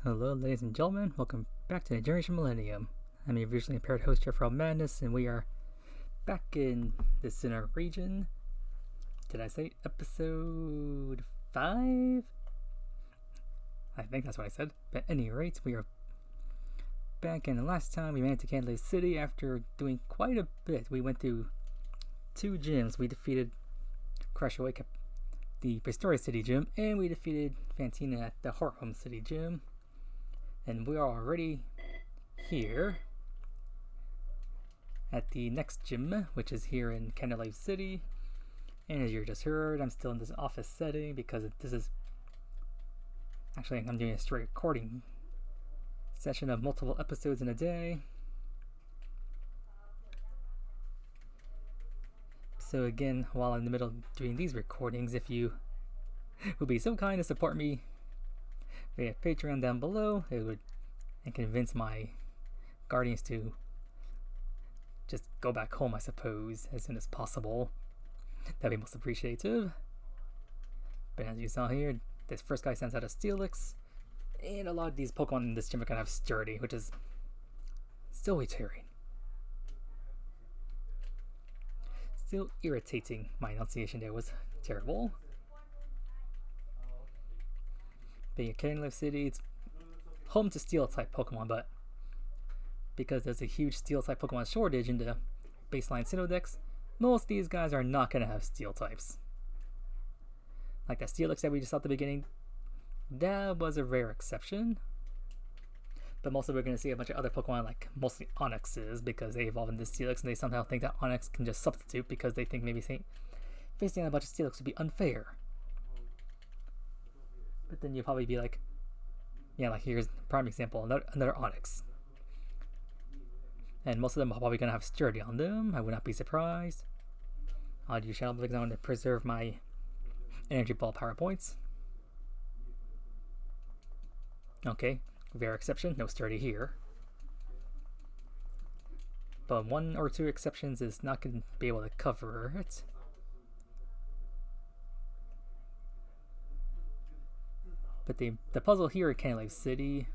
Hello, ladies and gentlemen. Welcome back to the Generation Millennium. I'm your visually impaired host, Jeffrey Madness, and we are back in the Sinner region. Did I say episode 5? I think that's what I said. But at any rate, we are back, and the last time we made it to Candlelight City after doing quite a bit. We went through 2 gyms. We defeated Crush Awake at the Prestoria City Gym, and we defeated Fantina at the Hearthome City Gym. And we are already here at the next gym, which is here in Candlelight City. And as you just heard, I'm still in this office setting because this is actually, I'm doing a straight recording session of multiple episodes in a day. So again, while I'm in the middle of doing these recordings, if you would be so kind to support me via Patreon down below, it would convince my guardians to just go back home, I suppose, as soon as possible. That'd be most appreciative. But as you saw here, this first guy sends out a Steelix, and a lot of these Pokemon in this gym are kind of sturdy, which is still irritating. Still irritating. My enunciation there was terrible. Being a Candlelight City, it's home to Steel-type Pokemon, but because there's a huge Steel-type Pokemon shortage in the baseline Sinnoh decks, most of these guys are not going to have Steel types. Like that Steelix that we just saw at the beginning, that was a rare exception. But mostly we're going to see a bunch of other Pokemon, like mostly Onixes, because they evolve into Steelix, and they somehow think that Onix can just substitute because they think maybe facing a bunch of Steelix would be unfair. But then you'll probably be like, yeah, like here's a prime example, another Onix. And most of them are probably going to have Sturdy on them. I would not be surprised. I'll use Shadow because I want to preserve my Energy Ball power points. Okay, rare exception, no Sturdy here. But 1 or 2 exceptions is not going to be able to cover it. But the puzzle here at Candlelight City,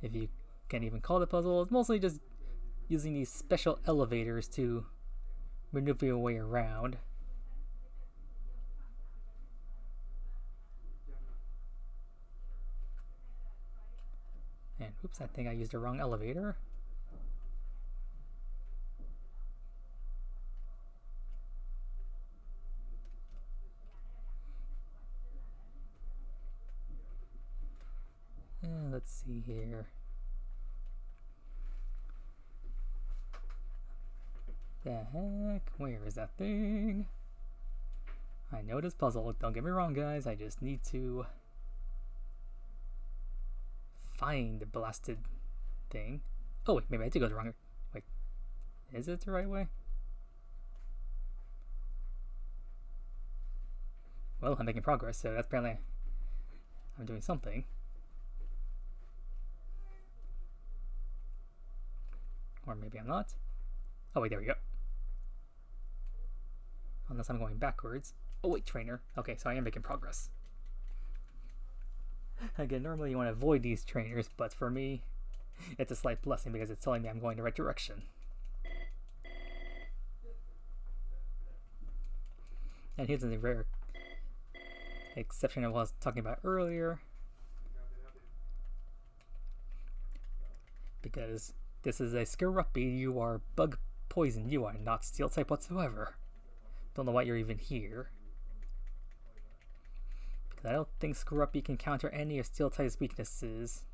if you can even call it a puzzle, is mostly just using these special elevators to maneuver your way around. And oops, I think I used the wrong elevator. Let's see here. The heck? Where is that thing? I know this puzzle. Don't get me wrong, guys. I just need to find the blasted thing. Oh, wait. Maybe I did go the wrong way. Wait. Is it the right way? Well, I'm making progress, so that's apparently I'm doing something. Or maybe I'm not. Oh, wait, there we go. Unless I'm going backwards. Oh, wait, trainer. Okay, so I am making progress. Again, normally you want to avoid these trainers, but for me, it's a slight blessing because it's telling me I'm going the right direction. And here's a rare exception I was talking about earlier. Because this is a Skeruppy, you are bug poison, you are not Steel type whatsoever. Don't know why you're even here. Because I don't think Skeruppy can counter any of Steel type's weaknesses.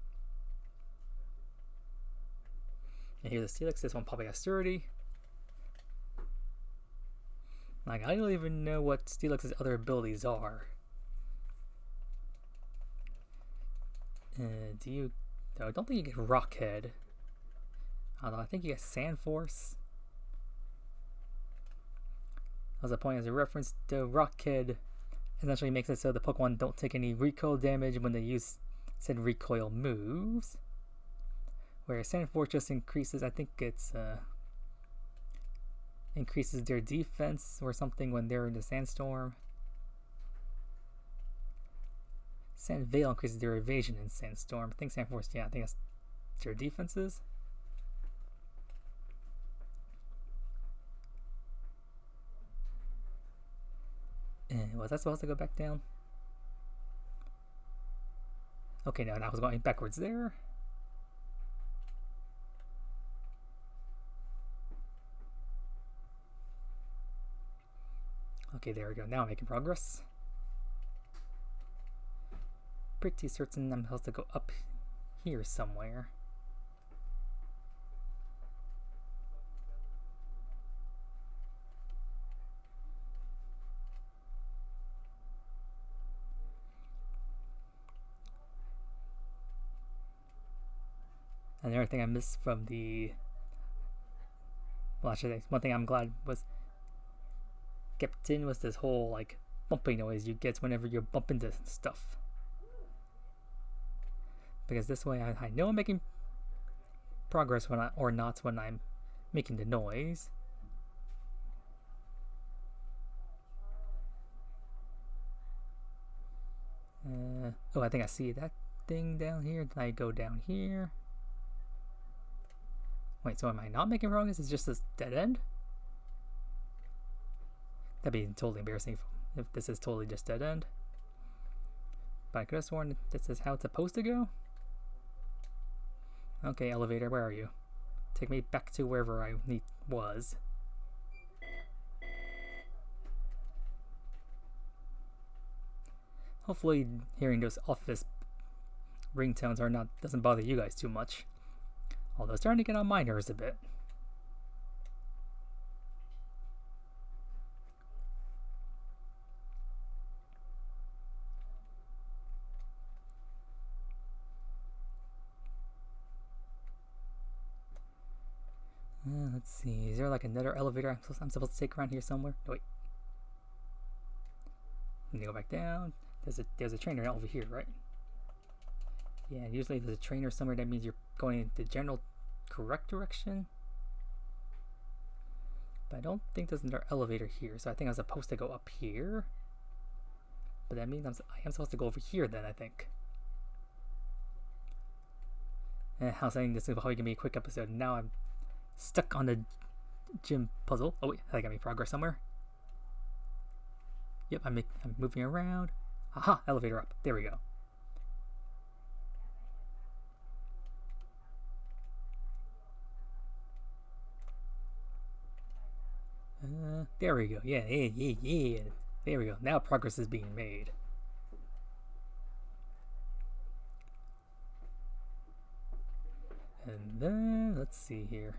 And here's the Steelix, this one probably has Sturdy. Like, I don't even know what Steelix's other abilities are. I don't think you get Rockhead. Although I think you get Sand Force. As a point, as a reference, the Rockhead essentially makes it so the Pokemon don't take any recoil damage when they use said recoil moves. Whereas Sand Force just increases, I think it's increases their defense or something when they're in the sandstorm. Sand Veil increases their evasion in Sandstorm. I think Sand Force, yeah, I think that's their defenses. And was I supposed to go back down? Okay, no, I was going backwards there. Okay, there we go. Now I'm making progress. Pretty certain I'm supposed to go up here somewhere. Another thing I missed from the... Well, actually, one thing I'm glad was kept in was this whole, like, bumping noise you get whenever you bump into stuff. Because this way I know I'm making progress when I'm making the noise. Oh, I think I see that thing down here. Then I go down here. Wait, so am I not making progress? It's just this dead end? That'd be totally embarrassing if this is totally just dead end. But I could have sworn this is how it's supposed to go. Okay, elevator, where are you? Take me back to wherever I was. Hopefully hearing those office ringtones doesn't bother you guys too much. Although it's starting to get on my nerves a bit. Let's see, is there like another elevator I'm supposed to take around here somewhere? No, wait. Let me go back down. There's a trainer over here, right? Yeah, usually there's a trainer somewhere. That means you're going in the general correct direction. But I don't think there's another elevator here, so I think I'm supposed to go up here. But that means I am supposed to go over here then, I think. And I was saying this is probably gonna be a quick episode. Now I'm stuck on the gym puzzle. Oh wait, I got me progress somewhere. Yep, I'm moving around. Aha, elevator up. There we go. There we go. Yeah. There we go. Now progress is being made. And then, let's see here.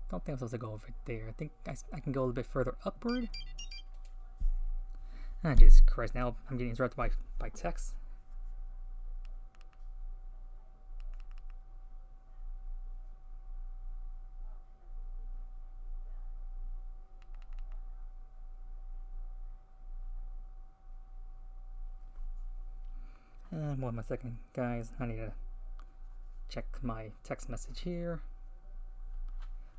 Don't think I'm supposed to go over there. I think I can go a little bit further upward. Ah, Jesus Christ, now I'm getting interrupted by text. One more second, guys. I need to check my text message here.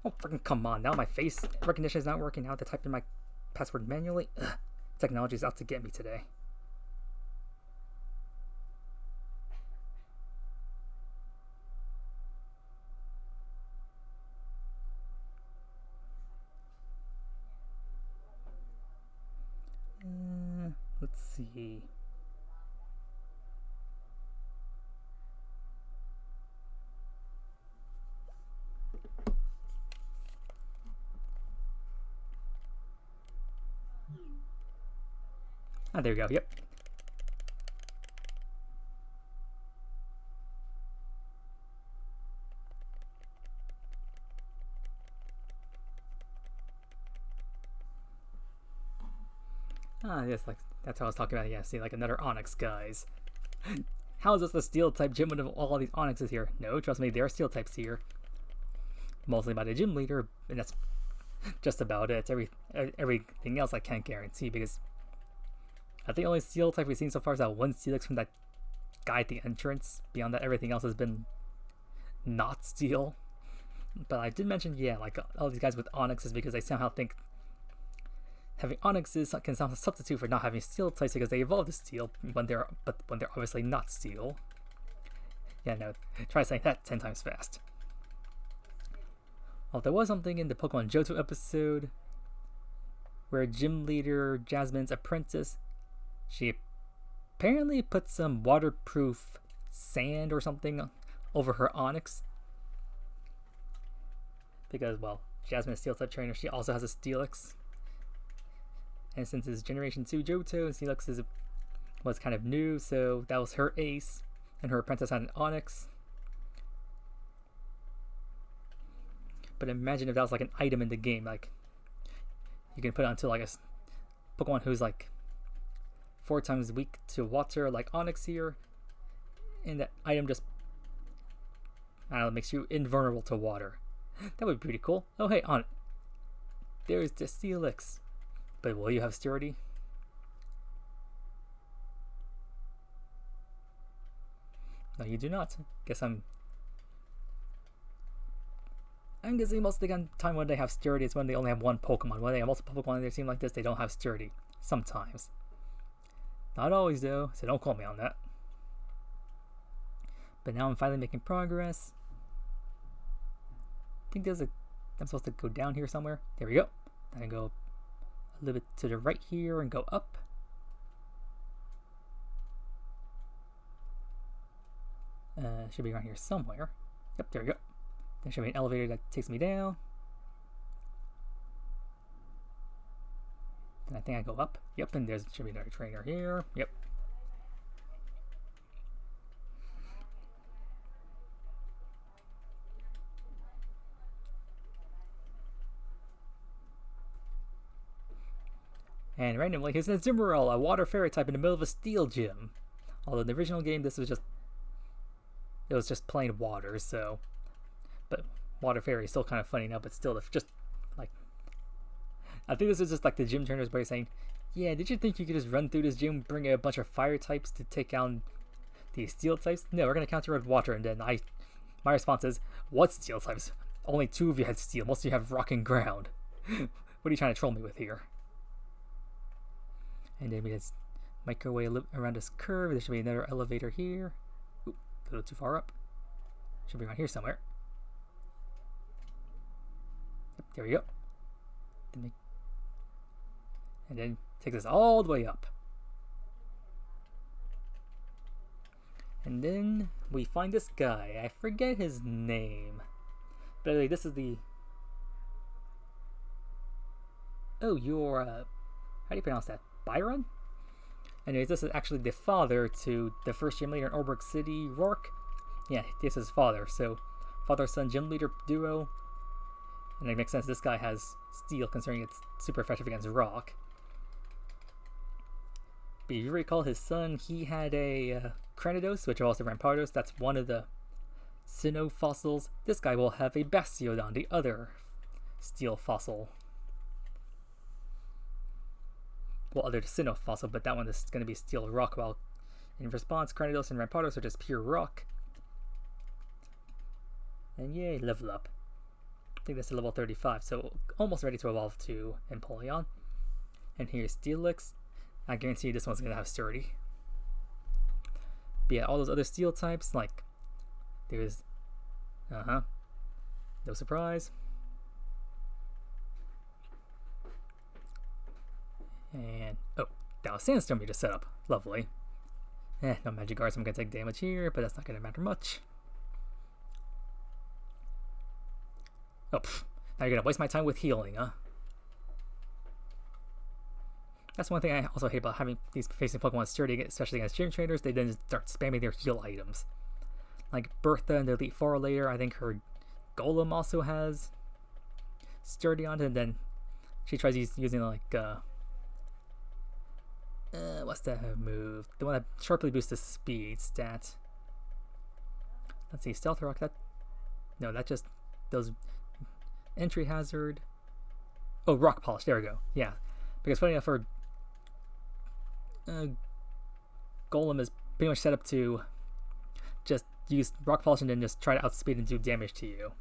Oh, freaking come on. Now my face recognition is not working. Now I have to type in my password manually. Ugh. Technology is out to get me today. Let's see. Ah, there we go. Yep. Ah, yes, like that's what I was talking about. Yeah, see, like another Onyx, guys. How is this the steel type gym with all these Onyxes here? No, trust me, there are steel types here. Mostly by the gym leader, and that's just about it. Everything else I can't guarantee because I think the only steel type we've seen so far is that one Steelix from that guy at the entrance. Beyond that, everything else has been not steel. But I did mention, yeah, like all these guys with Onyx is because they somehow think having Onyx can sound a substitute for not having Steel types because they evolve to Steel when they're obviously not Steel. Yeah, no, try saying that 10 times fast. Well, there was something in the Pokemon Johto episode where gym leader Jasmine's apprentice, she apparently put some waterproof sand or something over her Onyx. Because, well, Jasmine's Steel-type trainer, she also has a Steelix. And since it's Generation 2 Johto, and Steelix was kind of new, so that was her ace. And her apprentice had an Onyx. But imagine if that was like an item in the game, like you can put it onto like a Pokemon who's like 4 times weak to water, like Onyx here, and that item just, I don't know, makes you invulnerable to water. That would be pretty cool. Oh hey, there's the Steelix. But will you have Sturdy? No, you do not. Guess I'm guessing most of the time when they have Sturdy is when they only have one Pokemon. When they have multiple Pokemon in their team like this, they don't have Sturdy. Sometimes. Not always though, so don't call me on that. But now I'm finally making progress. I think I'm supposed to go down here somewhere. There we go. Then I go a little bit to the right here and go up. Should be around here somewhere. Yep, there we go. There should be an elevator that takes me down. Then I think I go up. Yep, and there should be another trainer here. Yep. And randomly, here's a Zimmerl, a water fairy type in the middle of a steel gym. Although in the original game, it was just plain water, so. But water fairy is still kind of funny now, but still, just like. I think this is just like the gym trainers by saying, yeah, did you think you could just run through this gym, bring a bunch of fire types to take down these steel types? No, we're going to counter with water, and then my response is, what steel types? Only 2 of you had steel, most of you have rock and ground. What are you trying to troll me with here? And then we just make our way around this curve. There should be another elevator here. Oop, a little too far up. Should be around here somewhere. Yep, there we go. And then take this all the way up. And then we find this guy. I forget his name. But anyway, this is the... Oh, you're... How do you pronounce that? Byron? Anyways, this is actually the father to the first gym leader in Oreburgh City, Rourke. Yeah, this is father. So, father-son gym leader duo. And it makes sense this guy has steel, considering it's super effective against rock. But if you recall his son, he had a Cranidos, which are also Rampardos. That's one of the Sinnoh fossils. This guy will have a Bastiodon, the other steel fossil. Well, other Sinnoh fossil, but that one is going to be steel rock, while in response, Cranidos and Rampardos are just pure rock. And yay, level up. I think that's a level 35, so almost ready to evolve to Empoleon. And here's Steelix. I guarantee you this one's going to have Sturdy. But yeah, all those other steel types, like, there's, no surprise. And, oh, that was Sandstorm we just set up. Lovely. No Magic Guards, I'm going to take damage here, but that's not going to matter much. Oh, now you're going to waste my time with healing, huh? That's one thing I also hate about having these facing Pokemon Sturdy, especially against gym trainers. They then just start spamming their heal items. Like Bertha in the Elite Four later, I think her Golem also has Sturdy on it, and then she tries using like, what's that move? The one that sharply boosts the speed stat. Let's see, Stealth Rock, that just does entry hazard. Oh, Rock Polish, there we go. Yeah, because funny enough, her Golem is pretty much set up to just use Rock Polish and then just try to outspeed and do damage to you.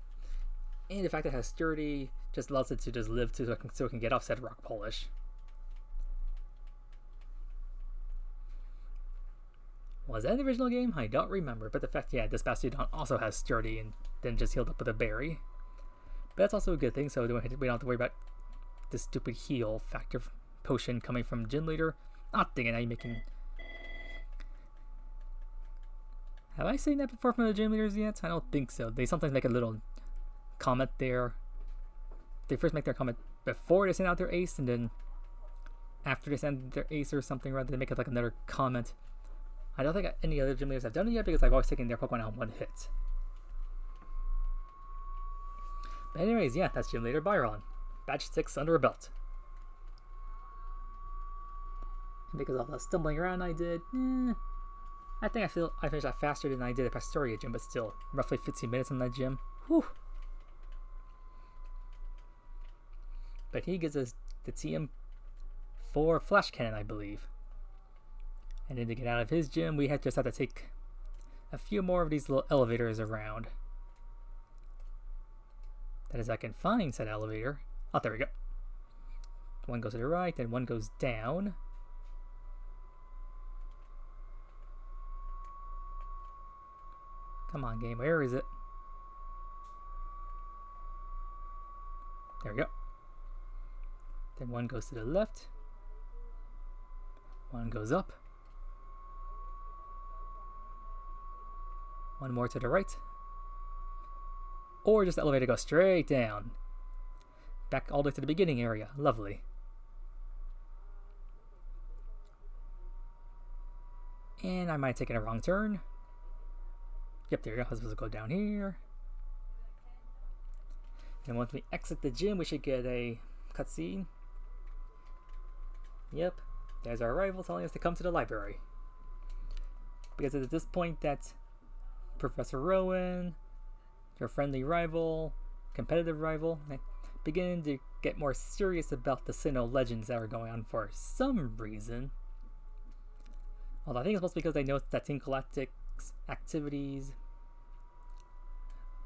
And the fact that it has sturdy just allows it to just live so it can get offset rock polish. Was that in the original game? I don't remember, but the fact, yeah, this Bastiodon also has sturdy and then just healed up with a berry. But that's also a good thing, so we don't have to worry about this stupid heal factor potion coming from Gym Leader. Not thinking I'm making... Have I seen that before from the Gym Leaders yet? I don't think so. They sometimes make a little comment there. They first make their comment before they send out their ace, and then after they send their ace or something, rather they make it like another comment. I don't think any other Gym Leaders have done it yet because I've always taken their Pokemon on one hit. But anyways, yeah, that's Gym Leader Byron. Badge 6 under a belt. And because of all the stumbling around I did, I think I finished that faster than I did at Pastoria Gym, but still, roughly 15 minutes in that gym. Whew. But he gives us the TM4 Flash Cannon, I believe. And then to get out of his gym, we just have to take a few more of these little elevators around. That is, I can find said elevator. Oh, there we go. One goes to the right, then one goes down. Come on, game, where is it? There we go. Then one goes to the left. One goes up. One more to the right. Or just the elevator goes straight down. Back all the way to the beginning area. Lovely. And I might have taken a wrong turn. Yep, there we go. I was supposed to go down here. And once we exit the gym, we should get a cutscene. Yep, there's our rival telling us to come to the library. Because it's at this point that Professor Rowan, your friendly rival, competitive rival, begin to get more serious about the Sinnoh legends that are going on for some reason. Although I think it's mostly because they noticed that Team Galactic's activities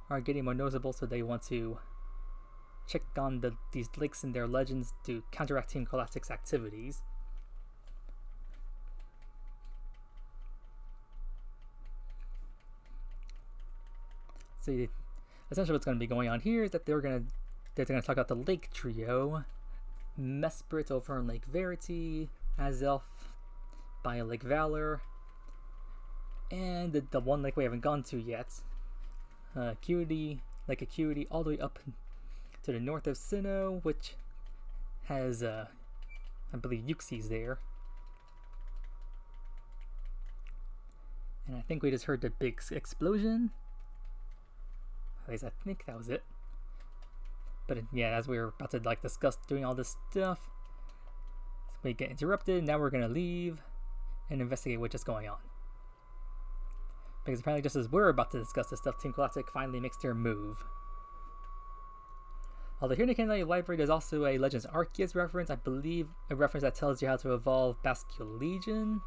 are getting more noticeable, so they want to check on these leaks in their legends to counteract Team Galactic's activities. So essentially what's going to be going on here is that they're going to talk about the Lake Trio, Mesprit over in Lake Verity, Azelf by Lake Valor, and the one lake we haven't gone to yet, Acuity, Lake Acuity, all the way up to the north of Sinnoh, which has, I believe, Uxies there. And I think we just heard the big explosion. At least I think that was it. But yeah, as we were about to discuss doing all this stuff, we get interrupted. Now we're gonna leave and investigate what's just going on. Because apparently, just as we're about to discuss this stuff, Team Galactic finally makes their move. Although here in the Canadian Library, there's also a Legends Arceus reference. I believe a reference that tells you how to evolve Basculegion,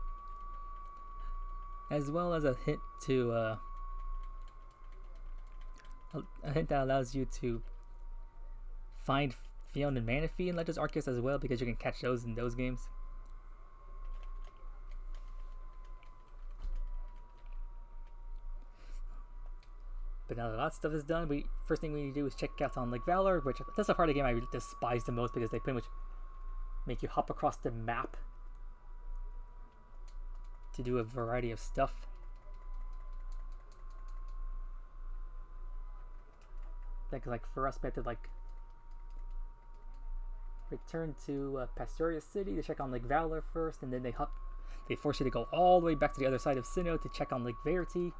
as well as a hint to a hint that allows you to find Fiona and Manaphy in Legends Arceus as well, because you can catch those in those games. But now that that stuff is done, first thing we need to do is check out on Lake Valor, which that's the part of the game I despise the most because they pretty much make you hop across the map to do a variety of stuff. Like for us, we have to return to Pastoria City to check on Lake Valor first, and then they force you to go all the way back to the other side of Sinnoh to check on Lake Verity,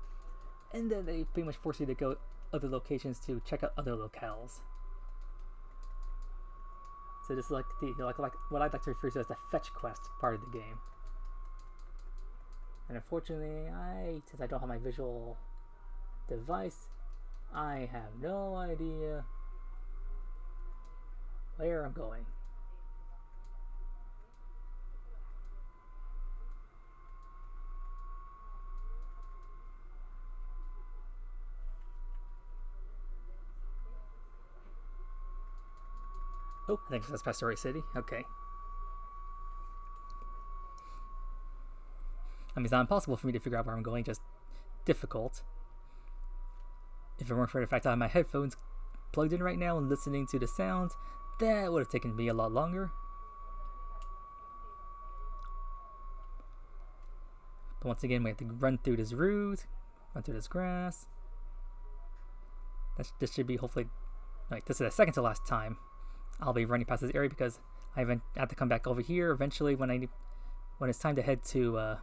and then they pretty much force you to go other locations to check out other locales. So this is like what I'd like to refer to as the fetch quest part of the game. And unfortunately, since I don't have my visual device, I have no idea where I'm going. Oh, I think that's Pastori City. Okay. I mean, it's not impossible for me to figure out where I'm going, just difficult. If it weren't for the fact that I have my headphones plugged in right now and listening to the sounds, that would have taken me a lot longer. But once again, we have to run through this route, run through this grass. This should be hopefully, like, this is the second to last time I'll be running past this area, because I have to come back over here eventually when it's time to head to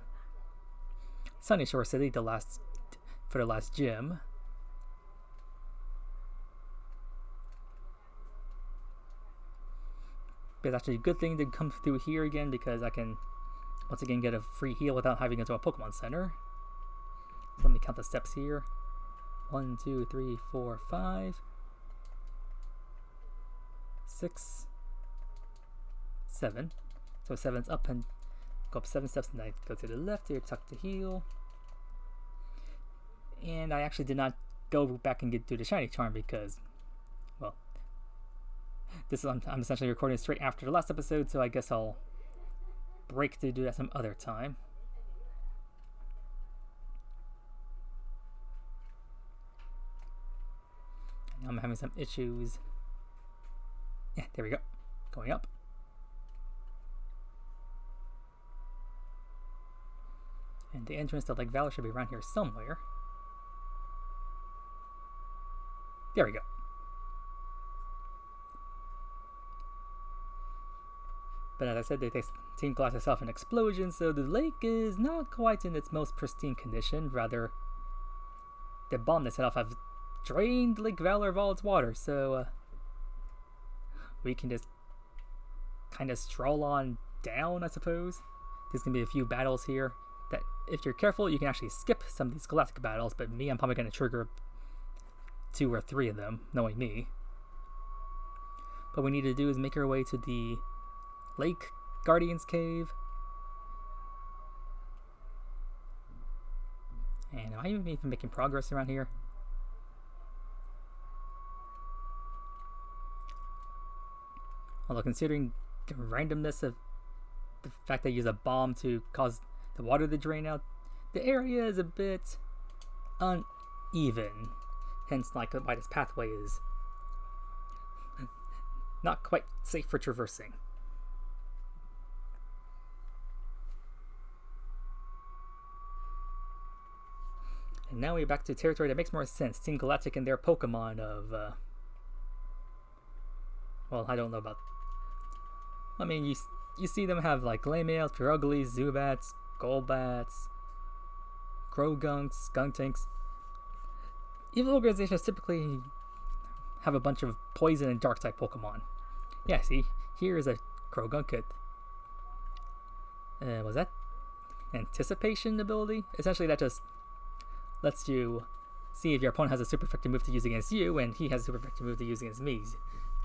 Sunny Shore City, for the last gym. But it's actually a good thing to come through here again, because I can once again get a free heal without having to go to a Pokemon Center. So let me count the steps here. 1, 2, 3, 4, 5, 6, 7. So 7's up, and go up 7 steps, and I go to the left here, tuck the heal. And I actually did not go back and do the shiny charm because, well, I'm essentially recording straight after the last episode, so I guess I'll break to do that some other time. Now I'm having some issues. Yeah, there we go. Going up. And the entrance to Lake Valor should be around here somewhere. There we go. But as I said, Team Galactic set off an explosion, so the lake is not quite in its most pristine condition. Rather, the bomb they set off have drained Lake Valor of all its water, so we can just kind of stroll on down, I suppose. There's going to be a few battles here that, if you're careful, you can actually skip some of these Galactic battles, but me, I'm probably going to trigger 2 or 3 of them, knowing me. What we need to do is make our way to the Lake Guardian's Cave. And am I even making progress around here? Although considering the randomness of the fact that I use a bomb to cause the water to drain out, the area is a bit uneven. Hence, like, why this pathway is not quite safe for traversing. And now we're back to territory that makes more sense. Team Galactic and their Pokemon of, well, I don't know about... I mean, you see them have, like, Glaymail, Pyroglies, Zubats, Golbats, Crogunks, Skuntanks. Evil organizations typically have a bunch of poison and dark type Pokemon. Yeah, see, here is a Croagunk. Was that anticipation ability? Essentially, that just lets you see if your opponent has a super effective move to use against you, and he has a super effective move to use against me.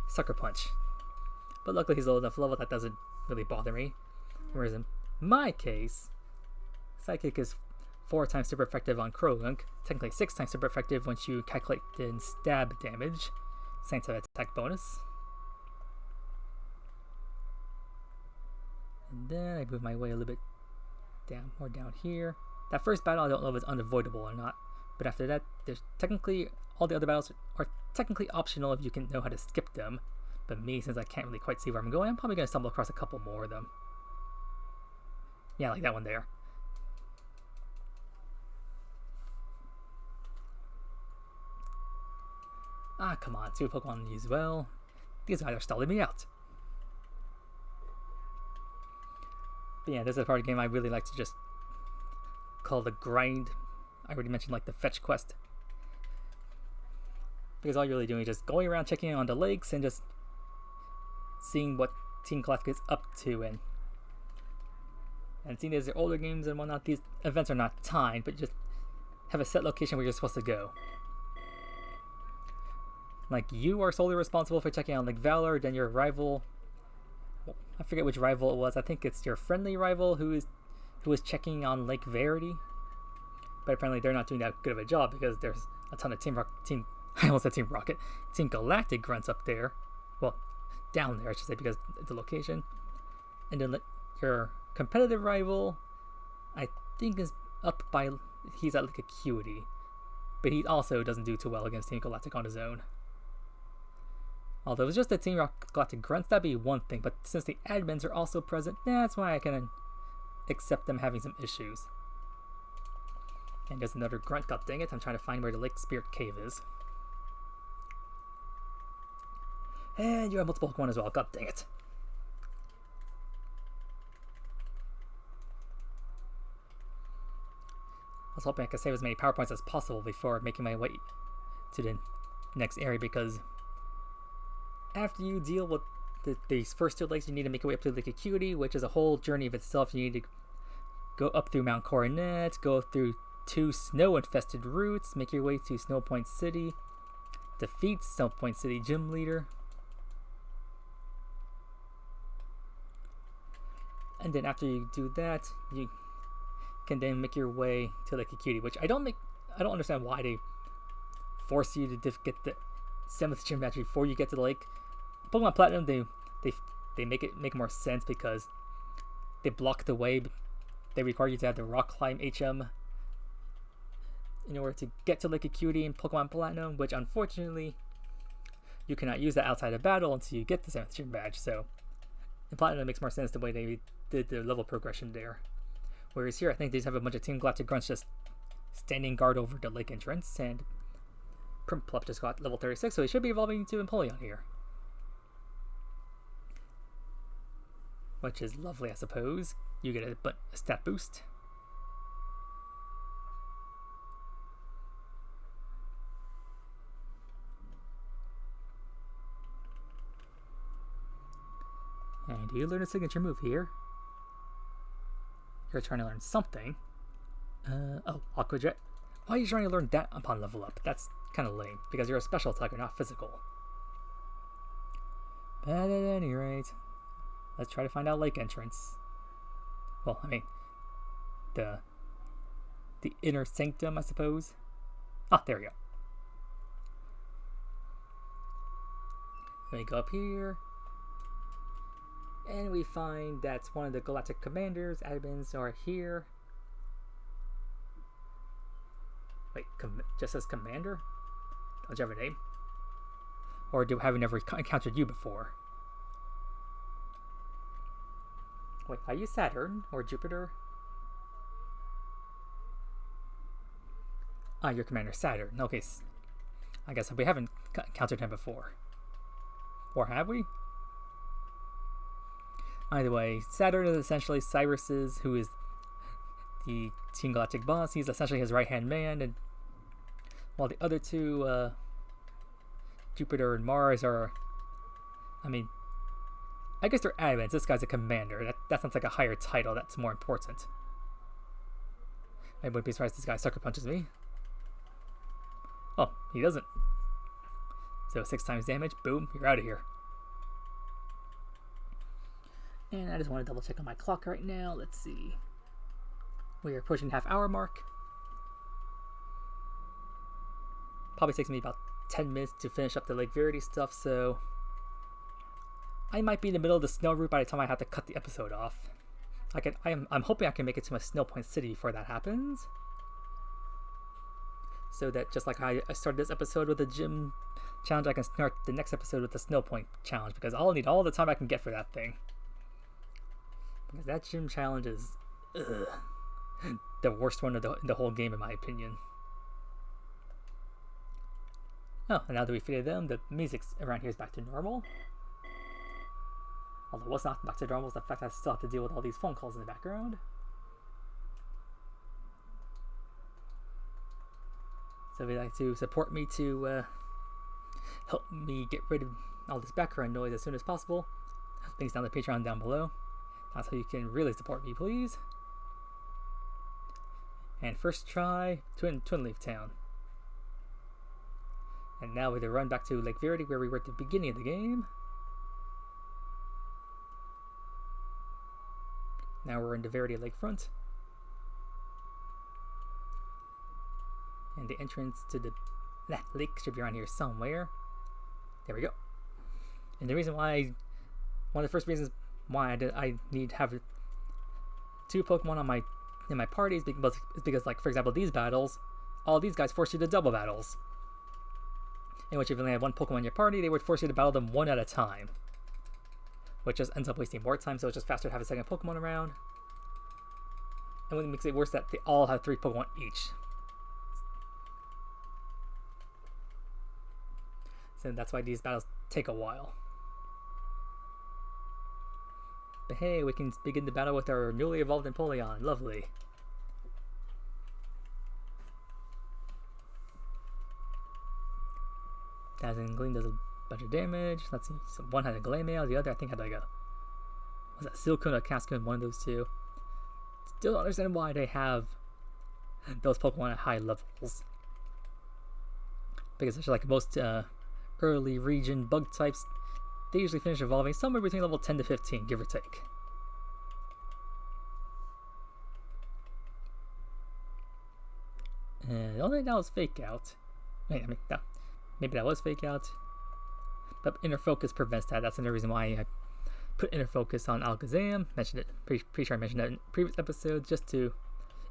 Sucker Punch. But luckily, he's low enough level that doesn't really bother me. Whereas in my case, Psychic is 4 times super effective on Croagunk, technically 6 times super effective once you calculate in stab damage, thanks to attack bonus. And then I move my way a little bit more down here. That first battle I don't know if it's unavoidable or not, but after that, there's technically all the other battles are technically optional if you can know how to skip them. But me, since I can't really quite see where I'm going, I'm probably going to stumble across a couple more of them. Yeah, like that one there. Ah, come on, 2 Pokemon to use well. These guys are stalling me out. But yeah, this is a part of the game I really like to just call the grind. I already mentioned, like, the fetch quest. Because all you're really doing is just going around checking on the lakes and just seeing what Team Galactic is up to. And seeing as they're older games and whatnot, these events are not timed, but you just have a set location where you're supposed to go. Like, you are solely responsible for checking on Lake Valor, then your rival, well, I forget which rival it was, I think it's your friendly rival who is checking on Lake Verity. But apparently they're not doing that good of a job because there's a ton of Team I almost said Team Rocket, Team Galactic grunts up there. Well, down there, I should say, because of the location. And then your competitive rival, I think, is up by, he's at like acuity, but he also doesn't do too well against Team Galactic on his own. Although it's just the Team Galactic grunts, that'd be one thing, but since the admins are also present, that's why I can accept them having some issues. And there's another grunt, god dang it, I'm trying to find where the Lake Spirit Cave is. And you have multiple Pokemon as well, god dang it. I was hoping I could save as many power points as possible before making my way to the next area, because after you deal with these first two lakes, you need to make your way up to Lake Acuity, which is a whole journey of itself. You need to go up through Mount Coronet, go through 2 snow-infested routes, make your way to Snow Point City, defeat Snow Point City gym leader, and then after you do that, you can then make your way to Lake Acuity, which I don't understand why they force you to get the 7th gym badge before you get to the lake. Pokemon Platinum, they make more sense because they block the way. They require you to have the rock climb HM in order to get to Lake Acuity in Pokemon Platinum, which unfortunately you cannot use that outside of battle until you get the 7th gym badge. So in Platinum, it makes more sense the way they did the level progression there. Whereas here, I think they just have a bunch of Team Galactic grunts just standing guard over the lake entrance, and Prinplup just got level 36, so he should be evolving to Empoleon here. Which is lovely, I suppose. You get a stat boost. And you learn a signature move here. You're trying to learn something. Oh, Aqua Jet. Why are you trying to learn that upon level up? That's kind of lame, because you're a special attacker, not physical. But at any rate, let's try to find out lake entrance. Well, I mean, the inner sanctum, I suppose. Ah, there we go. Let me go up here. And we find that one of the Galactic Commanders, admins, are here. Wait, just as Commander? Don't you have a name? Or have we never encountered you before? Wait, are you Saturn or Jupiter? Ah, you're Commander Saturn. Okay, I guess we haven't encountered him before. Or have we? Either way, Saturn is essentially Cyrus's, who is the Team Galactic boss. He's essentially his right-hand man, and while the other two, Jupiter and Mars, are, I mean, I guess they're admins. This guy's a commander. That sounds like a higher title. That's more important. I wouldn't be surprised if this guy sucker punches me. Oh, he doesn't. So 6 times damage. Boom, you're out of here. And I just want to double check on my clock right now. Let's see. We are approaching the half-hour mark. Probably takes me about 10 minutes to finish up the Lake Verity stuff, so I might be in the middle of the snow route by the time I have to cut the episode off. I'm hoping I can make it to my Snow Point City before that happens. So that just like I started this episode with the gym challenge, I can start the next episode with the Snow Point challenge, because I'll need all the time I can get for that thing. Because that gym challenge is the worst one of the whole game, in my opinion. Oh, and now that we defeated them, the music around here is back to normal. Although what's not back to normal is the fact that I still have to deal with all these phone calls in the background. So if you'd like to support me to help me get rid of all this background noise as soon as possible, links down the Patreon down below. That's how you can really support me, please. And first try Twin Leaf Town. And now we're going to run back to Lake Verity, where we were at the beginning of the game. Now we're in the Verity Lakefront. And the entrance to the lake should be around here somewhere. There we go. And the reason why, one of the first reasons why I need to have 2 Pokemon in my party is because, like, for example, these battles, all these guys force you to double battles. In which if you only have 1 Pokemon in your party, they would force you to battle them 1 at a time. Which just ends up wasting more time, so it's just faster to have a second Pokemon around. And what makes it worse that they all have 3 Pokemon each. So that's why these battles take a while. But hey, we can begin the battle with our newly evolved Empoleon. Lovely. Dazzling Gleam does a bunch of damage. Let's see. So one had a Glameow, the other I think had like a... Was that Silcoon or Cascoon? One of those two. Still don't understand why they have those Pokemon at high levels. Because like most early region bug types, they usually finish evolving somewhere between level 10 to 15, give or take. And the only thing that was Fake Out. Wait, I mean, no. Maybe that was Fake Out. But Inner Focus prevents that. That's another reason why I put Inner Focus on Alakazam. Mentioned it, pretty sure I mentioned that in previous episodes, just to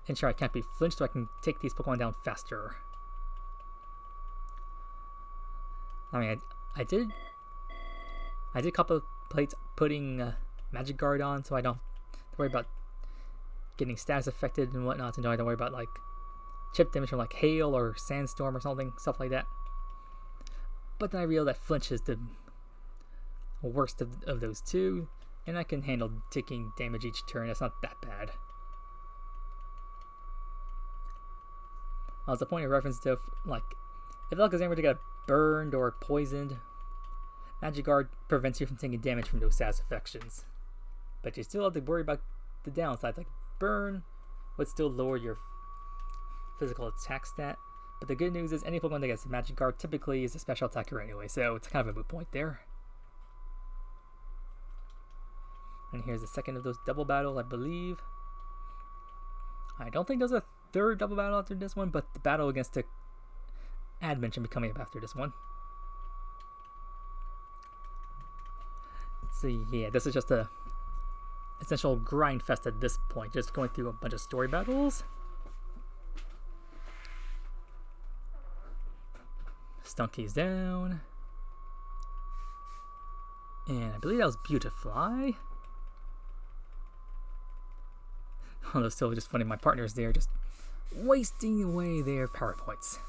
ensure I can't be flinched so I can take these Pokemon down faster. I mean, I did contemplate putting Magic Guard on so I don't have to worry about getting status affected and whatnot, and I don't worry about like chip damage from like hail or sandstorm or something, stuff like that. But then I realized that flinch is the worst of those two, and I can handle taking damage each turn. That's not that bad. As a point of reference though, like if Alakazam were to get burned or poisoned, Magic Guard prevents you from taking damage from those status affections. But you still have to worry about the downsides, like burn would still lower your physical attack stat. But the good news is any Pokemon that gets Magic Guard typically is a special attacker anyway, so it's kind of a moot point there. And here's the second of those double battles, I believe. I don't think there's a third double battle after this one, but the battle against the admin should be coming up after this one. So yeah, this is just a essential grind fest at this point, just going through a bunch of story battles. Stunky's down. And I believe that was Beautifly. Although still just funny, my partner's there just wasting away their power points.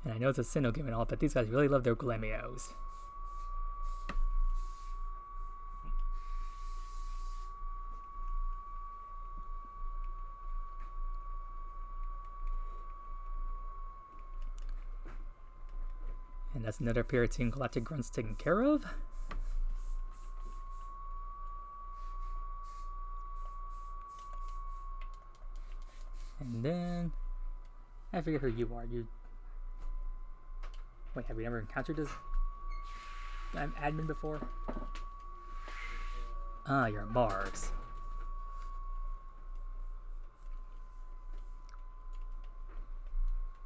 And I know it's a Sinnoh game and all, but these guys really love their Glameows. And that's another Piratean Galactic Grunts taken care of. And then I forget who you are. Wait, have we never encountered this admin before? Ah, you're Mars.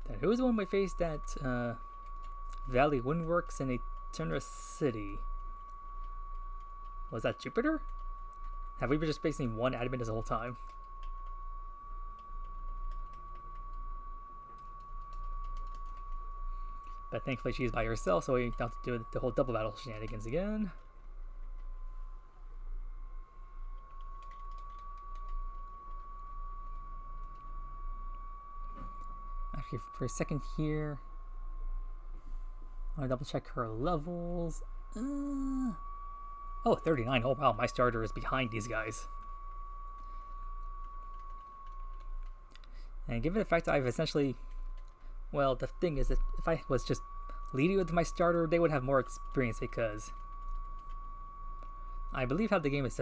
Then who was the one we faced at Valley Windworks in Eterna City? Was that Jupiter? Have we been just facing one admin this whole time? But thankfully she's by herself, so we don't have to do the whole double battle shenanigans again. Actually, for a second here, I want to double check her levels. Oh, 39. Oh wow, my starter is behind these guys. And given the fact that I've essentially... Well, the thing is that if I was just leading with my starter, they would have more experience because I believe how the game is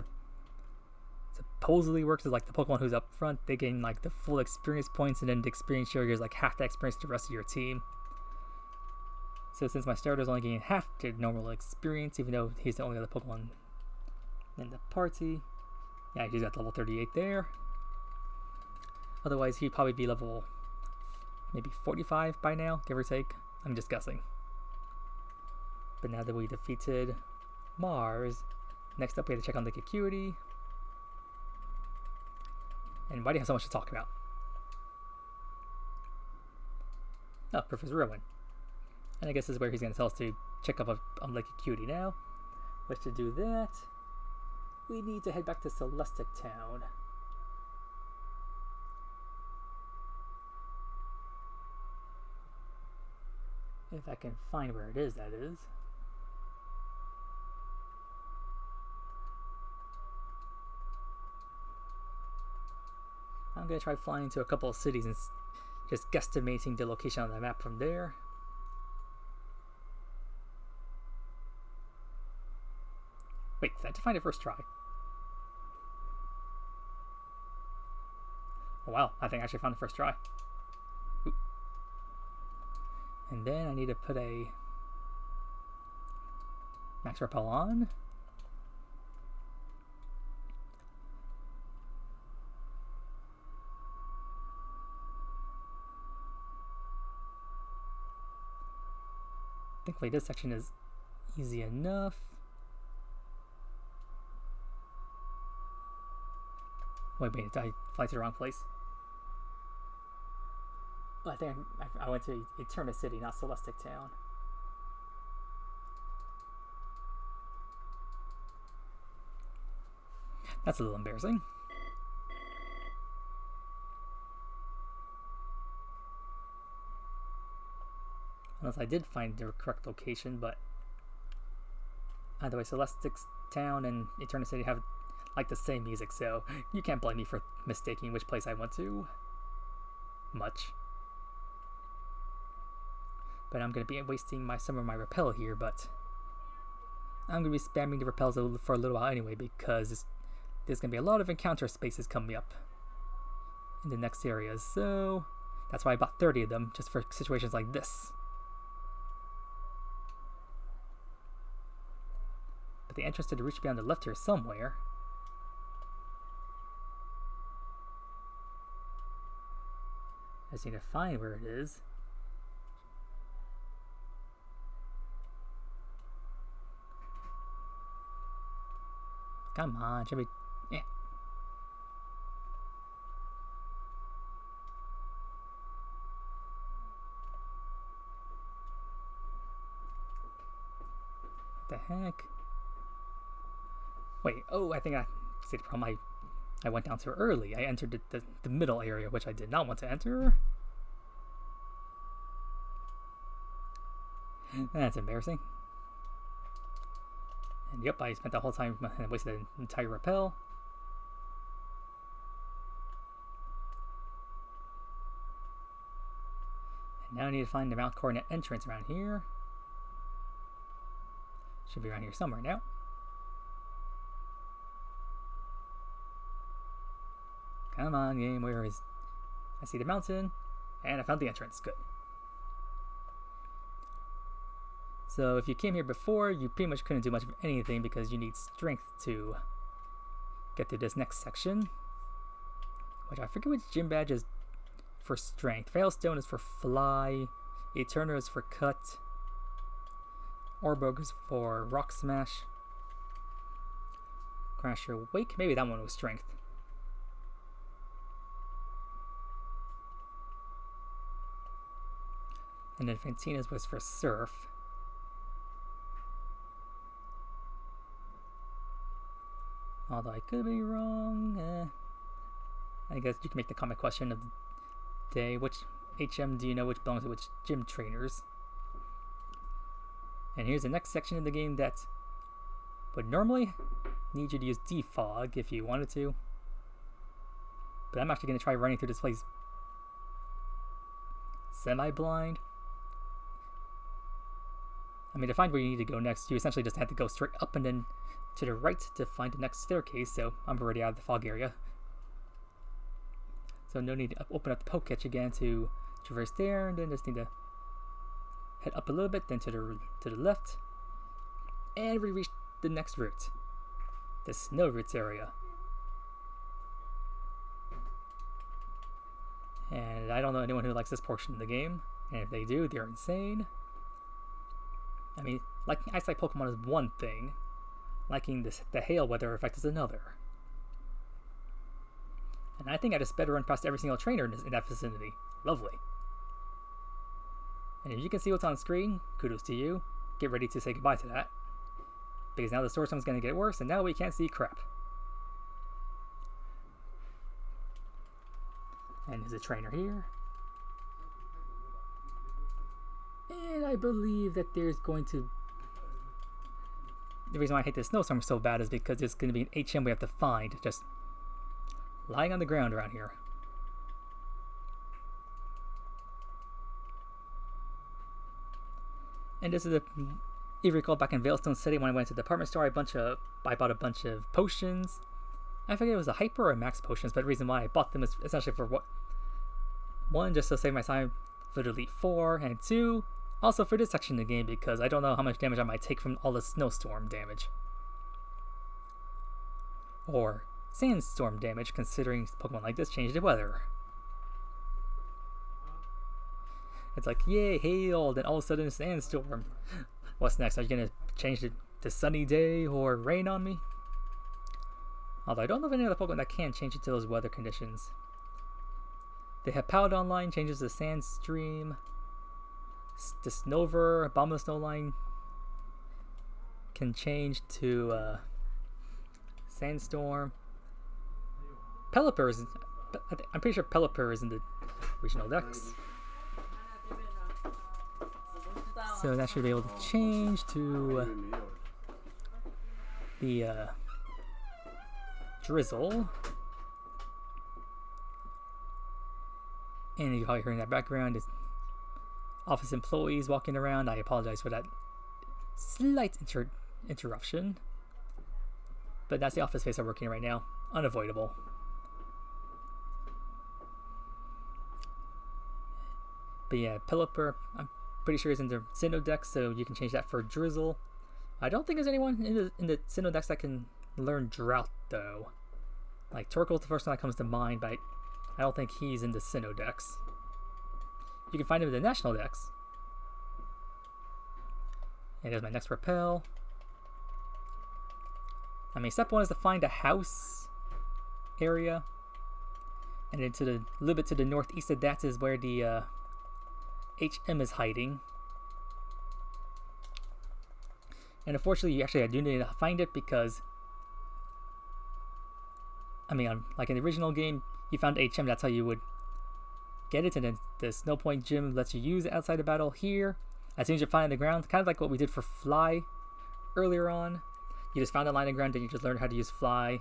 supposedly works is like the Pokemon who's up front, they gain like the full experience points, and then the experience share is like half the experience to the rest of your team. So since my starter's only getting half the normal experience, even though he's the only other Pokemon in the party, yeah, he's at level 38 there. Otherwise, he'd probably be level maybe 45 by now, give or take. I'm just guessing. But now that we defeated Mars, next up we have to check on Lake Acuity. And why do you have so much to talk about? Oh, Professor Rowan. And I guess this is where he's going to tell us to check up on Lake Acuity now. Which to do that, we need to head back to Celestic Town. If I can find where it is, that is. I'm going to try flying to a couple of cities and just guesstimating the location on the map from there. Wait, did I have to find it first try? Oh, wow, I think I actually found the first try. Ooh. And then I need to put a max repel on. Thankfully this section is easy enough. Wait, did I fly to the wrong place? Oh, I think I went to Eterna City, not Celestic Town. That's a little embarrassing. Unless I did find the correct location, but either way, Celestic Town and Eterna City have like the same music, so you can't blame me for mistaking which place I went to. Much. But I'm going to be wasting some of my repel here, but I'm going to be spamming the repels for a little while anyway, because there's going to be a lot of encounter spaces coming up in the next areas, so that's why I bought 30 of them, just for situations like this. But the entrance to the route should be on the left here somewhere. I just need to find where it is. Come on, should be. Yeah. What the heck? Wait, oh, I think I see the problem. I went down too early. I entered the middle area, which I did not want to enter. That's embarrassing. And yep, I spent the whole time and wasted an entire repel. And now I need to find the Mount Coronet entrance around here. Should be around here somewhere now. Come on, game, where is... I see the mountain, and I found the entrance. Good. So if you came here before, you pretty much couldn't do much of anything because you need strength to get through this next section. Which I forget which gym badge is for strength. Failstone is for fly. Eterna is for cut. Orbog is for rock smash. Crasher Wake, maybe that one was strength. And then Fantina's was for surf. Although I could be wrong. I guess you can make the comment question of the day. Which HM do you know which belongs to which gym trainers? And here's the next section of the game that would normally need you to use defog if you wanted to. But I'm actually going to try running through this place semi-blind. I mean, to find where you need to go next, you essentially just have to go straight up and then to the right to find the next staircase, so I'm already out of the fog area. So no need to open up the poke catch again to traverse there, and then just need to head up a little bit, then to the left, and we reach the next route, the snow routes area. And I don't know anyone who likes this portion of the game. And if they do, they're insane. I mean, liking ice-type Pokemon is one thing. Liking the hail weather effect is another. And I think I just sped run past every single trainer in that vicinity. Lovely. And if you can see what's on screen, kudos to you. Get ready to say goodbye to that. Because now the storm's going to get worse, and now we can't see crap. And there's a trainer here. And I believe that there's going to... The reason why I hate this snowstorm so bad is because there's going to be an HM we have to find. Just lying on the ground around here. And this is if you recall back in Veilstone City when I went to the department store, I bought a bunch of potions. I forget it was a hyper or max potions, but the reason why I bought them is essentially for what? One, just to save my time for the Elite Four, and two, also for this section of the game because I don't know how much damage I might take from all the snowstorm damage. Or sandstorm damage, considering Pokemon like this change the weather. It's like, yay, hail, then all of a sudden sandstorm. What's next? Are you going to change it to sunny day or rain on me? Although I don't know of any other Pokemon that can change it to those weather conditions. They have Powdon line changes to Sandstream. The Snover, Abominable Snow line can change to Sandstorm. Pelipper is... I'm pretty sure Pelipper is in the regional decks. So that should be able to change to the Drizzle. And you probably hear in that background is office employees walking around. I apologize for that slight interruption. But that's the office space I'm working in right now. Unavoidable. But yeah, Pelipper, I'm pretty sure is in the Sinnoh deck, so you can change that for Drizzle. I don't think there's anyone in the Sinnoh decks that can learn Drought, though. Like, Torkoal's the first one that comes to mind, but I don't think he's in the Sinnoh decks. You can find him in the National decks. And there's my next Repel. I mean, step one is to find a house area. And then a little bit to the northeast of that is where the HM is hiding. And unfortunately, I do need to find it because, I mean, like in the original game, you found HM, that's how you would get it, and then the Snow Point Gym lets you use it outside the battle. Here, as soon as you find it on the ground, kind of like what we did for Fly earlier on. You just found a line of ground, and you just learned how to use Fly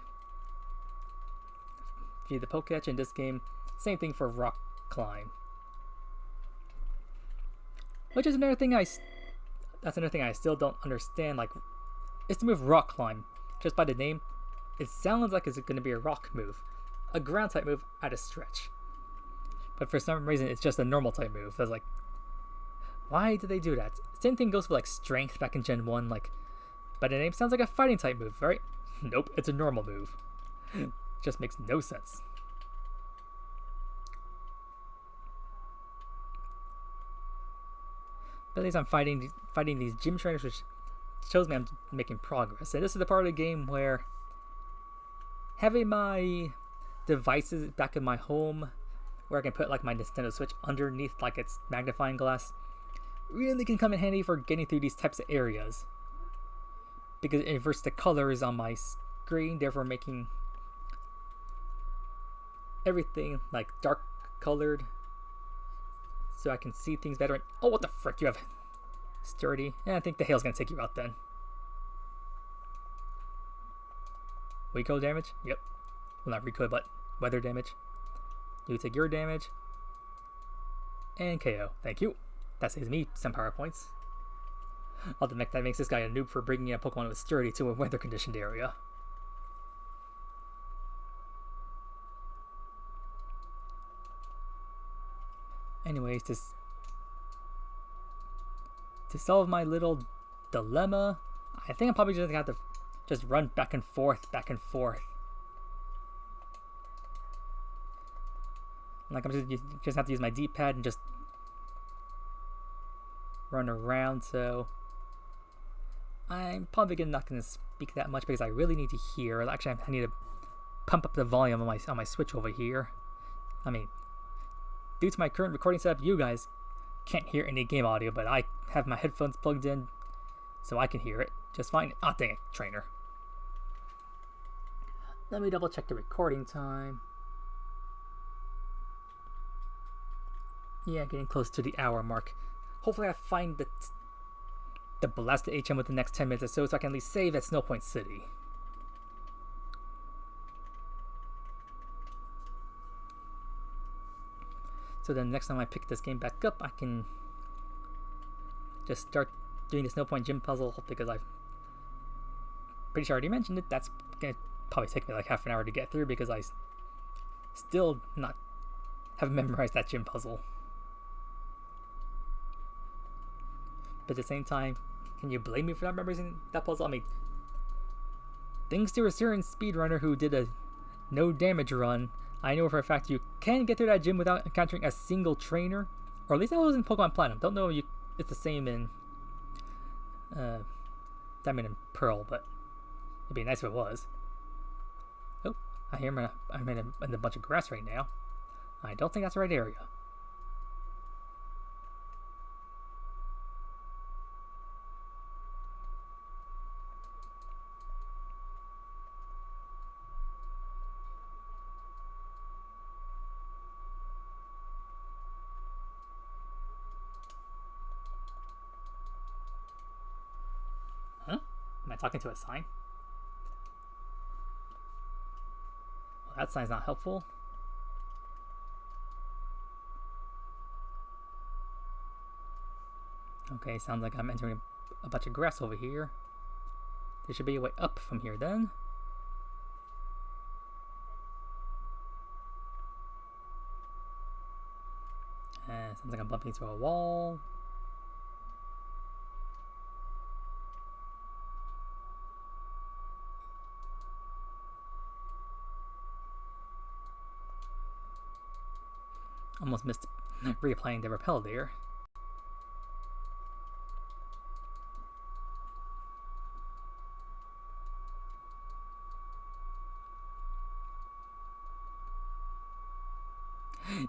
via the Pokédex. In this game, same thing for Rock Climb. Which is another thing that's another thing I still don't understand. Like, it's the move Rock Climb. Just by the name, it sounds like it's going to be a rock move. A ground type move at a stretch. But for some reason, it's just a normal type move. I was like, why did they do that? Same thing goes for like Strength back in Gen 1. Like, by the name, sounds like a fighting type move, right? Nope, it's a normal move. Just makes no sense. But at least I'm fighting these gym trainers, which shows me I'm making progress. And this is the part of the game where having my devices back in my home, where I can put like my Nintendo Switch underneath like its magnifying glass, really can come in handy for getting through these types of areas. Because it inverts the colors on my screen, therefore making everything like dark colored, so I can see things better. And, oh, what the frick, you have Sturdy. Yeah, I think the hail's gonna take you out then. Recoil damage? Yep. Well, not recoil, but weather damage. You take your damage. And KO. Thank you. That saves me some power points. Although that makes this guy a noob for bringing a Pokemon with Sturdy to a weather conditioned area. Anyways, to solve my little dilemma, I think I'm probably just gonna have to just run back and forth. Like, I'm just have to use my D-pad and just run around, so I'm probably not going to speak that much because I really need to hear. Actually, I need to pump up the volume on my Switch over here. I mean, due to my current recording setup, you guys can't hear any game audio, but I have my headphones plugged in, so I can hear it just fine. Oh, dang it, trainer. Let me double check the recording time. Yeah, getting close to the hour mark. Hopefully I find the blasted HM within the next 10 minutes or so I can at least save at Snow Point City. So then next time I pick this game back up, I can just start doing the Snow Point Gym puzzle, because I've pretty sure I already mentioned it. That's going to probably take me like half an hour to get through because I still haven't memorized that gym puzzle. But at the same time, can you blame me for not memorizing that puzzle? I mean, thanks to a certain speedrunner who did a no damage run, I know for a fact you can get through that gym without encountering a single trainer. Or at least that was in Pokemon Platinum. Don't know if it's the same in Diamond and Pearl, but it'd be nice if it was. Oh, I hear I'm in a bunch of grass right now. I don't think that's the right area. Huh? Am I talking to a sign? Well, that sign's not helpful. Okay, sounds like I'm entering a bunch of grass over here. There should be a way up from here then. Sounds like I'm bumping into a wall. Almost missed reapplying the repel there.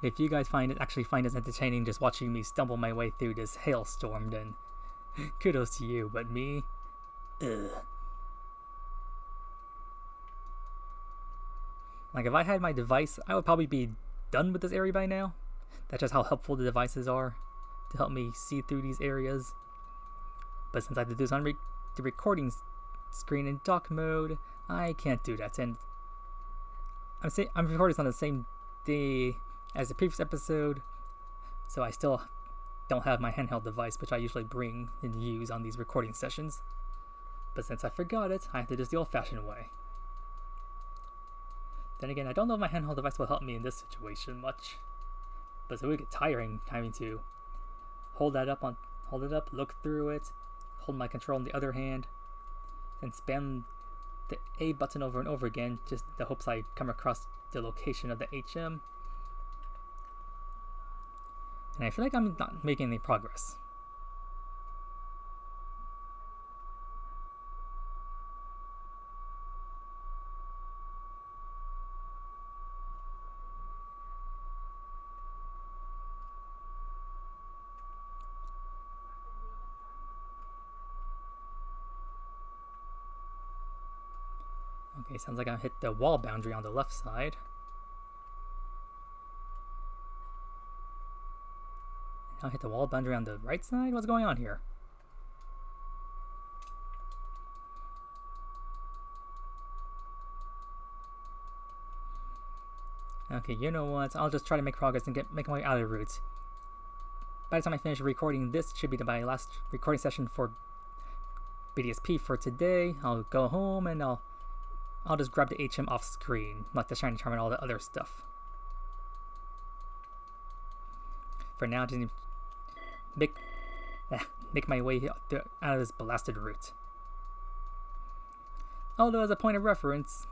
If you guys actually find it entertaining just watching me stumble my way through this hailstorm, then kudos to you, but me, ugh. Like, if I had my device, I would probably be done with this area by now. That's just how helpful the devices are to help me see through these areas. But since I have to do this on the recording screen in dock mode, I can't do that. And I'm recording this on the same day as the previous episode, so I still don't have my handheld device, which I usually bring and use on these recording sessions. But since I forgot it, I have to do this the old-fashioned way. Then again, I don't know if my handheld device will help me in this situation much, but it would get tiring having to hold it up, look through it, hold my control in the other hand, and spam the A button over and over again, just in the hopes I come across the location of the HM. And I feel like I'm not making any progress. Okay, sounds like I hit the wall boundary on the left side. Now I hit the wall boundary on the right side? What's going on here? Okay, you know what? I'll just try to make progress and make my way out of the route. By the time I finish recording this, should be my last recording session for BDSP for today. I'll go home and I'll just grab the HM off screen, like the shiny charm and all the other stuff. For now, just make my way out of this blasted route. Although, as a point of reference,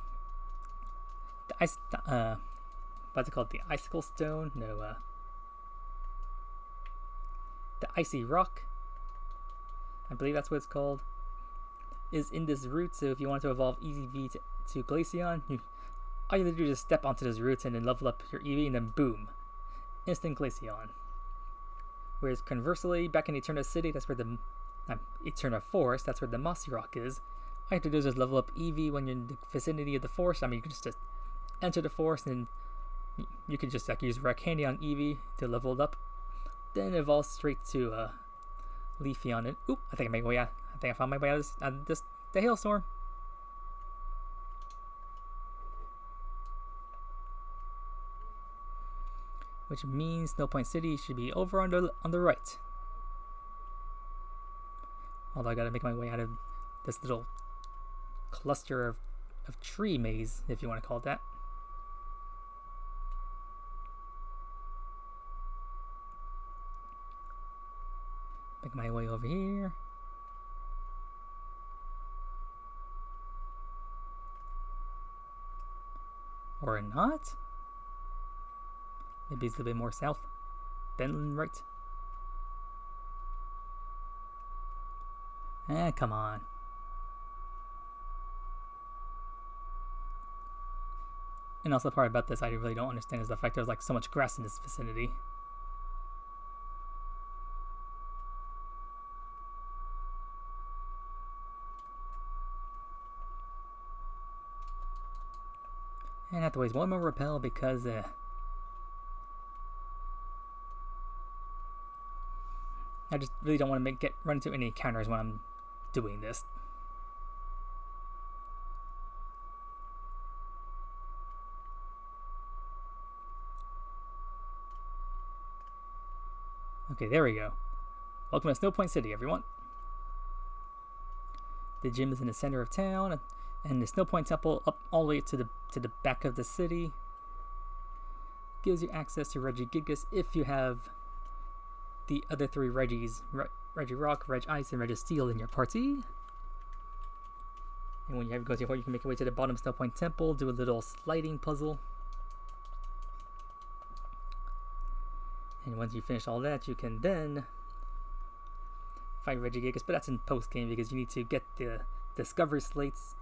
What's it called? The Icicle Stone? No, the Icy Rock, I believe that's what it's called, is in this route. So if you want to evolve EV to Glaceon, all you have to do is just step onto those roots and then level up your EV, and then boom, instant Glaceon. Whereas conversely, back in Eterna City, that's where the Eterna Forest, that's where the Mossy Rock is. All you have to do is just level up EV when you're in the vicinity of the forest. I mean, you can just enter the forest, and you can just use Rare Candy on EV to level it up. Then evolve straight to Leafeon, and oop! I think I found my way out of the hailstorm. Which means Snow Point City should be over on the right. Although I gotta make my way out of this little cluster of tree maze, if you want to call it that. Make my way over here. Or not? Maybe it's a little bit more south. Then right. Come on. And also the part about this I really don't understand is the fact there's like so much grass in this vicinity. And I have to waste one more repel because I just really don't want to run into any encounters when I'm doing this. Okay, there we go. Welcome to Snow Point City, everyone. The gym is in the center of town, and the Snow Point Temple up all the way to the back of the city gives you access to Regigigas if you have the other three Reggies, Regirock, Regice, and Registeel in your party. And when you go to your point, you can make your way to the bottom of Snow Point Temple, do a little sliding puzzle. And once you finish all that, you can then fight Regigigas, but that's in post-game because you need to get the Discovery Slates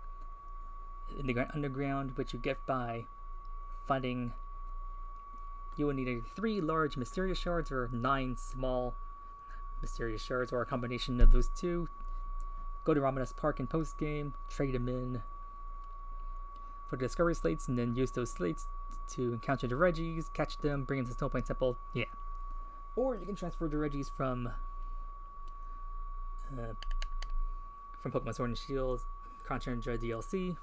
in the underground, which you get by finding. You will need either 3 large Mysterious Shards or 9 small Mysterious Shards, or a combination of those two. Go to Ramadas Park in post-game, trade them in for the Discovery Slates, and then use those slates to encounter the Reggies, catch them, bring them to Snow Point Temple. Yeah. Or you can transfer the Reggies from Pokemon Sword and Shield, Contra DLC.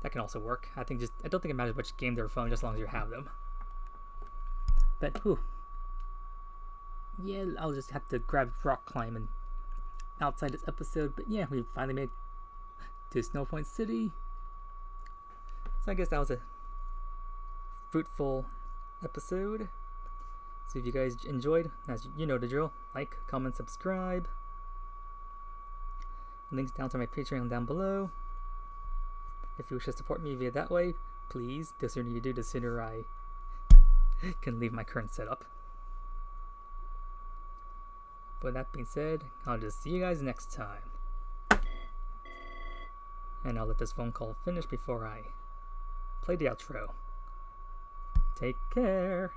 That can also work. I don't think it matters which game they're from, just as long as you have them. But yeah, I'll just have to grab rock climbing outside this episode. But yeah, we finally made it to Snow Point City. So I guess that was a fruitful episode. So if you guys enjoyed, as you know the drill, like, comment, subscribe. Links down to my Patreon down below. If you wish to support me via that way, please. The sooner you do, the sooner I can leave my current setup. But that being said, I'll just see you guys next time. And I'll let this phone call finish before I play the outro. Take care.